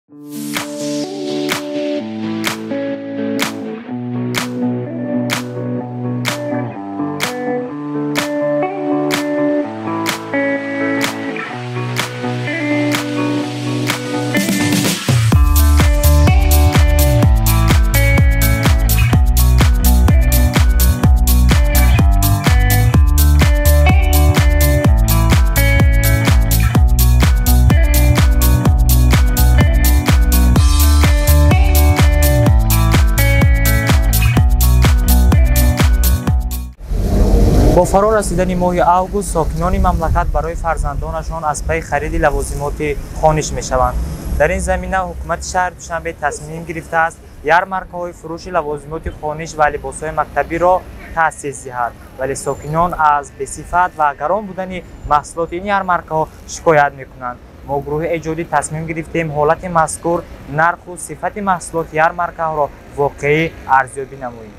با فرا رسیدن ماه اوگوست ساکنان مملکت برای فرزندانشان از پی خرید لوازمات خانش میشوند. در این زمینه حکومت شهر دوشنبه تصمیم گرفته است یارمارکه‌های فروش لوازمات خانش و لباس‌های مکتبی را تأسیس دهد، ولی ساکنان از بی‌صفت و گران بودن محصولات این یارمارکه‌ها شکایت می‌کنند. ما گروه ایجادی تصمیم گرفتیم حالت مذکور نرخ و صفت محصولات یارمارکه‌ها را واقعی ارزیابی نماییم.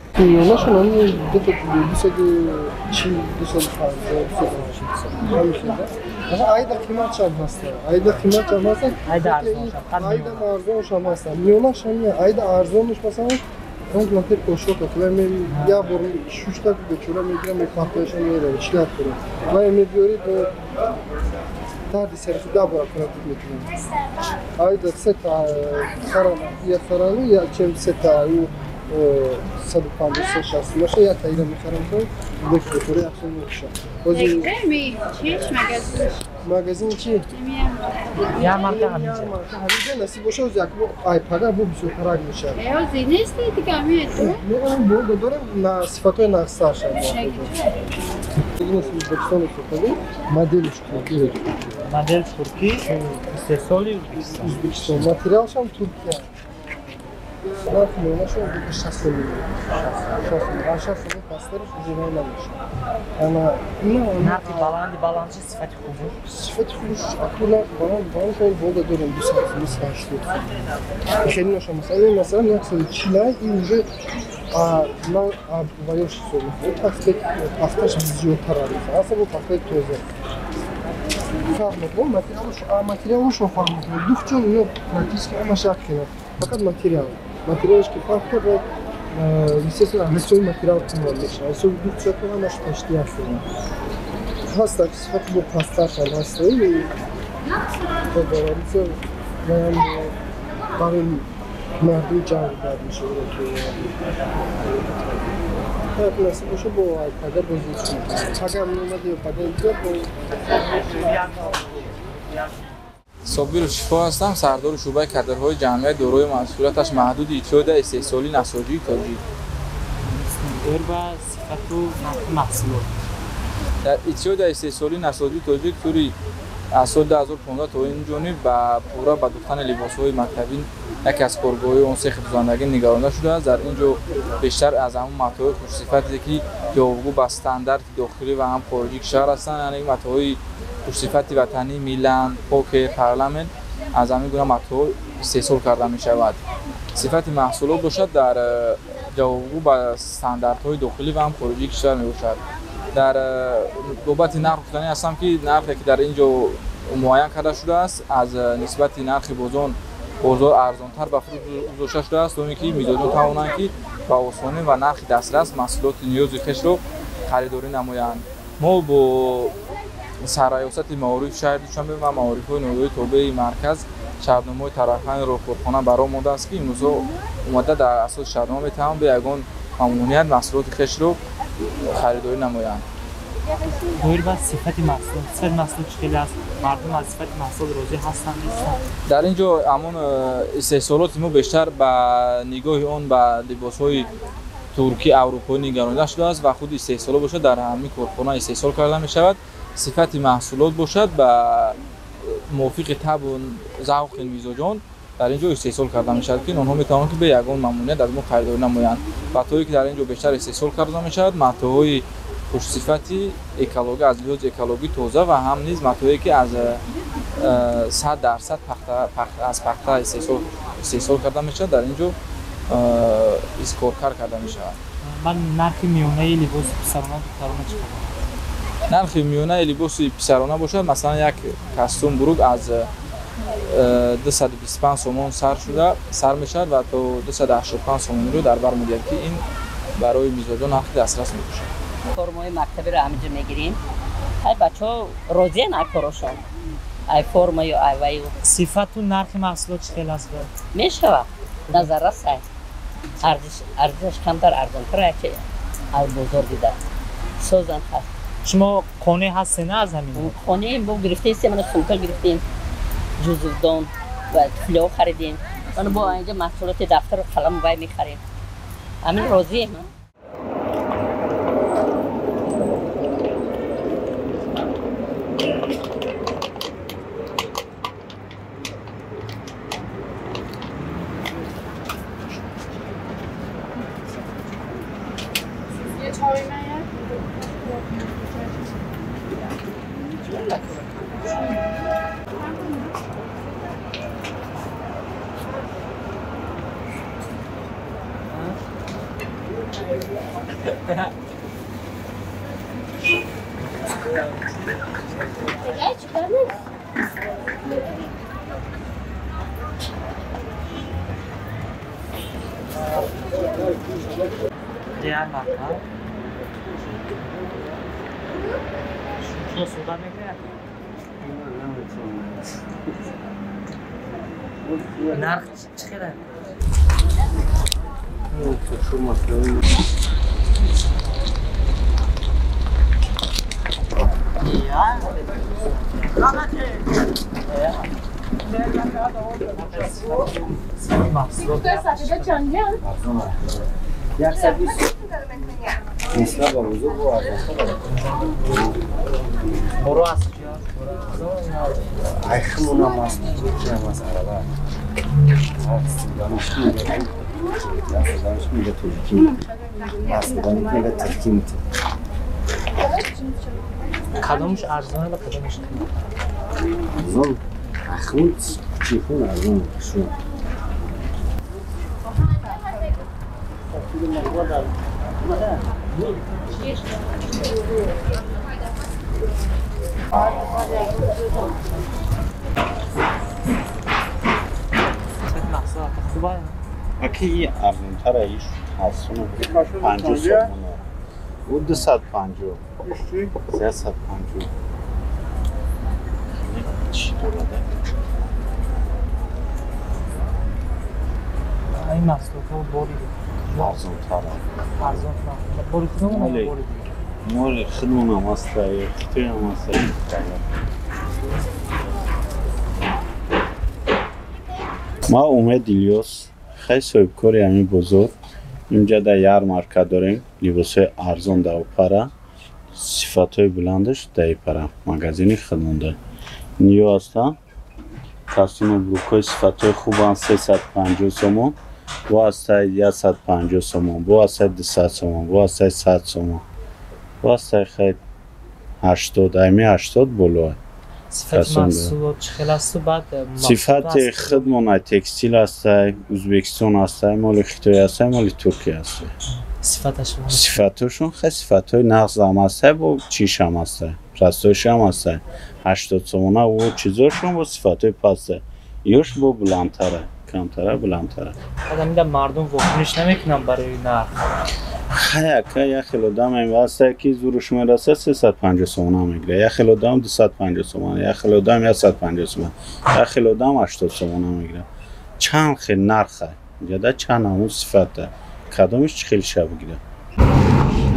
Ayda qiymat çalmasın. Ayda qiymat çalmasın. Ayda arzon şam. Ayda arzon şamasın. Milyonlar şamya. Ayda arzon olmasın. Konkret koşuyor. Ben ya bu 3 dakika geçiyorum. Ben kahveşe yerim. İşler kuruyorum. Ben emediyorum bu tarih serisi daha bırakıyorum. Ayda seta saran ya saranı ya çem seta صدوقان شخصی باشه یا تایید می‌خرم تو دکتری اصلا میشه. می چیش مغازین چی؟ یارمارکه همینجا. همینجا نصیب باشه از یک آی پگاه بو بسیار خراب میشه. یا زینست دیگه همین تو؟ نه بو داره نه صفاتای نقصش هست. این اسم استفاده مدلش ترکی. مدل ترکی استحصالی ازبکستان. متریالش هم ترکیه. نه میونه شو 60 میلیون 60 پاسترش جوری نمیشه اما نرخ بالانچی صفت خوبه صفت خوبش اکولا بالان شاید بوده دارم 280 خیلی نشون مثلا 140 این уже на ваёши согуф паспект паспаш зиёдтар аст аса бо паспект тоза фармот бо материалш фармот духчон ё практически ама шак кена фақат материалш ки фарқ кар естественно ҳасои материал кумон мешава ҳасои духча ҳамаш пашти аст ҳаст сифати бо пасташам ҳастаи бовариса маям барои мардум ҷанг бад мешавад ҳар насиб боша бо пага бозӣ пага меомади пага инҷо صابر شفا هستم، سردار شعبه کادرهای جمعیت دارای مسئولیتش محدود اتحاد استحصالی نساجی تاجیک. با صفت و محصولات در اتحاد استحصالی نساجی تاجیک طوری از سال 2015 تا این جانب با پورا به دوختن لباس‌های مکتبی یکی از کارگاه‌های اون سه خدمتگزاران نگرانده شده است. در اینجا بیشتر از همون متاع خوش صفتی که جوابگو به استاندارد داخلی و هم خارجی کشور هستند، یعنی متاعهای خوش صفت وطنی میلان، پوکر، پارلمان از همین گونه متاع استحصال کرده می شود. صفت محصولات باشد در جوابگو به استانداردهای داخلی و هم خارجی کشور می باشد. در بابت نرخ گفتنی هستم که نرخی که در اینجا معین کرده شده است از نسبت نرخ بازار ارزانتر به فروش گذاشته شده است، اونی که می‌دانند توانند که با آسانی و نرخ دسترس محصولات نیازی خویش را خریداری نمایند. ما با سرریاست معارف شهر دوشنبه و معارف‌های نهادهای تابع مرکز شهرنامه‌های طرفین راهکارخانه برآمده است که امروز اومده در اساس شهرنامه می‌توانند به یگان ممنوعیت محصولات خویش را خریداری نمایند. دویر با صفت محصول چطوری است؟ مردم از صفت محصول راضی هستند نیستند؟ در اینجا همون استحصالات ما بیشتر با نگاه آن به لباس‌های ترکی اروپایی نگرانده شده است و خود استحصال باشد در همین کارخانه استحصال کرده می شود. صفت محصولات باشد با موافق طبع و ذوق میزبان در اینجا استحصال کرده می شود که آنها می توانند که به یگان ممنوعیت از ما خریداری نمایند. متاعی که در اینجا بیشتر استحصال کرده می شود متاعهای خوش صفتی اکولوژی از لحاظ اکولوژی تازه و هم نیز متاعی که از 100% از پخته استحصال کرده می شود در اینجا اسکورکار کرده می شود. من نرخ میانه لباس پسرانه دخترانه چقدر؟ نرخ میانه لباس پسرانه باشد مثلا یک کاستوم بروک از 225 сомон сар мешавад ва то 285 сомонро дар бар меояд ки ин барои мизоҷон нархи дастрас мебошад. формаи мактабиро ҳаминҷо мегирем. ай бачаҳо розиян ай корошон. ай формаю ай ваю. сифату нархи маҳсулот чӣ хел аст? Мешавад. Назарра сай. арзишаш камтар арзонтар яче аз бозор дида. Созан ҳаст. шумо қонеъ ҳастед аз ҳамин? Қонеъ бо гирифтем се мана сумка гирифтем. ҷузувдон ва туфлиҳо харидем. Мана бо инҷа маҳсулоти дафтару қаламу вай мехарем. ҳамин розием. Diğer marka. Şunu sudan ekleyelim. Narx çıkıyor. Kadınmış arzuna da kadınmış. Arzun, Ahmet, çiftun arzun şu. Aki arzun tarayış hasunu 50 somon. O 250. 350. چی دولده؟ این محصولات رو بریده ارزون تره ارزون تره بریده مال خدمون هم هسته خطوی هم هسته ما اومد ایلیوس خیلی صاحبکاری همین بزرگ اینجا در یارمارکا داریم لباسای ارزون در پره صفاتای بلندش در پره مغازینی خدمونده نیو هستن کاستوم و بروکای صفاتای خوبان 350 سومون با هستای 150 سومون با هستای 200 سومون با هستای 100 سومون با هستای خیلی 80 ایمی 80 بلوه صفت محصولات چخیل است و بعد صفت خدمون تکستیل هستای ازبکستان هستای مال خیتوی هستای مال ترکیه هستای صفتشون خیلی صفتای نقص هم هستای با چیش هم هستای پرستایش هم هستای 80 سومونه و چیزاشون با صفتای پسته یوش با بلندتره کمتره بلندتره آدم میدم مردم واکنش نمیکنم برای نرخ خیلی یه خیلودام این واسه که زورش میرسه 350 سومونه میگیره یه خیلودام 250 سومونه یه خیلودام 150 سومونه یه خیلودام 80 سومونه میگیره چند خیلی نرخه جدا چند همون صفته کدومش چه خیلی شب بگیره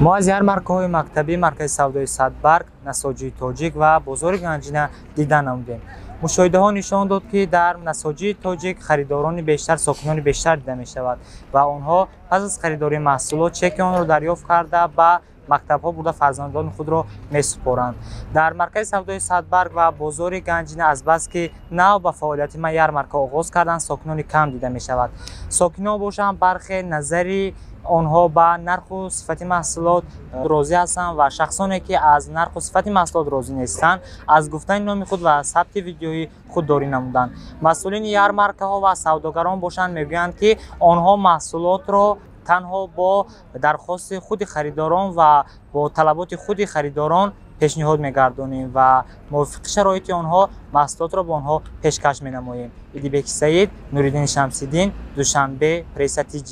ما از یارمارکه‌های مکتبی مرکز سودای صدبرگ نساجی تاجیک و بازار گنجینه دیدن نمودیم مشاهده ها نشان داد که در نساجی تاجیک خریداران بیشتر ساکنان بیشتر دیده می شود و آنها پس از خریداری محصولات چک آن را دریافت کرده به مکتب ها برده فرزندان خود را می سپارند. در مرکز سودای صدبرگ و بازار گنجینه از بس که نو به فعالیت ما یارمارکه آغاز کردن ساکنان کم دیده می شود. ساکنان باشند برخی نظری آنها با نرخ و صفت محصولات راضی هستند و شخصانی که از نرخ و صفت محصولات راضی نیستند از گفتن نام خود و ثبت ویدیویی خودداری نمودند. مسئولین یارمارکه ها و سوداگران باشند میگویند که آنها محصولات را تنها با درخواست خود خریداران و با طلبات خود خریداران пешниҳод мегардонем ва мувофиқи шароити онҳо маҳсулотро ба онҳо пешкаш менамоем. Идибек Саид, Нуриддин Шамсиддин, Душанбе, Пресса ТG.